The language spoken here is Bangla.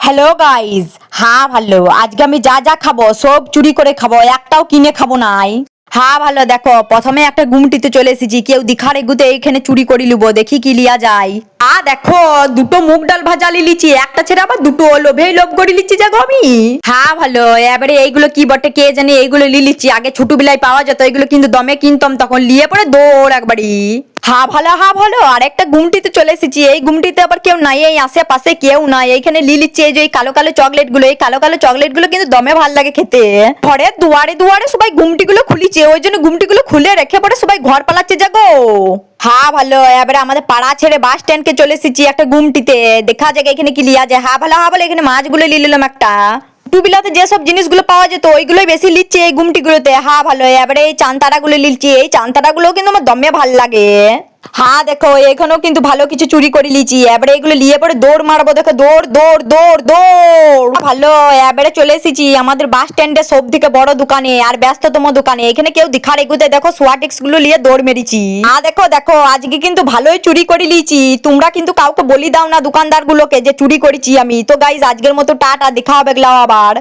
Hello guys. হ্যাঁ ভালো, আজকে আমি যা যা খাবো সব চুরি করে খাবো, একটাও কিনে খাবো নাই। হ্যাঁ ভালো, দেখো প্রথমে একটা গুমটিতে চলে এসেছি, কেউ দিখার এগুতে এইখানে চুরি করে লিবো, দেখি কি লিয়া যায়। দেখো দুটো মুগ ডাল ভাজা লিলিছি, একটা ছেড়ে আবার দুটো লোভেই লোভ করে লিচ্ছি যাগো আমি। হ্যাঁ ভালো, এবারে এইগুলো কি বটে কে জানি, এইগুলো লিলিছি আগে ছোটবেলায় পাওয়া যেত, এগুলো কিন্তু দমে কিনতাম, তখন লিয়ে পরে দৌড় একবারই। হ্যাঁ ভালো, আর একটা গুমটিতে চলে এসেছি, এই গুমটিতে আবার কেউ নাই, এই আশেপাশে কেউ নাই, এইখানে লিলিচ্ছে এই যে এই কালো কালো চকলেট গুলো, এই কালো কালো চকলেট গুলো কিন্তু দমে ভাল লাগে খেতে। ঘরের দুয়ারে দুয়ারে সবাই গুমটি গুলো খুলিছে, ওই জন্য গুমটি গুলো খুলে রেখে পরে সবাই ঘর পালাচ্ছে যাগো। হ্যাঁ ভালো, এবারে আমাদের পাড়া ছেড়ে বাস স্ট্যান্ডকে চলে এসেছি একটা গুমটিতে, দেখা যাক এখানে কি লিয়া যায়। হ্যাঁ ভালো, এখানে মাছগুলো নিয়ে নিলাম একটা। টুবিলাতে যেসব জিনিসগুলো পাওয়া যেত ওইগুলোই বেশি লিচ্ছে এই গুমটিগুলোতে। হ্যাঁ ভালো, এবারে এই চান্তারাগুলো লিচ্ছি, এই চান্তারাগুলো কিন্তু আমার দমে ভাল লাগে। হ্যাঁ দেখো এখানেও কিন্তু ভালো কিছু চুরি করে লিছি, এবারে এগুলো নিয়ে পরে দৌড় মারবো, দেখো দৌড় দৌড় দৌড় দৌড়। ভালো, এবারে চলে এসেছি আমাদের বাস স্ট্যান্ডে সব থেকে বড় দোকানে আর ব্যস্ততম দোকানে, এখানে কেউ দেখার এগুতে দেখো সোয়াটিক্স গুলো নিয়ে দৌড় মেরেছি। দেখো দেখো আজকে কিন্তু ভালোই চুরি করে লিছি, তোমরা কিন্তু কাউকে বলি দাও না দোকানদার গুলোকে যে চুরি করেছি আমি। তো গাইজ আজকের মতো টাটা, দেখা হবে আবার।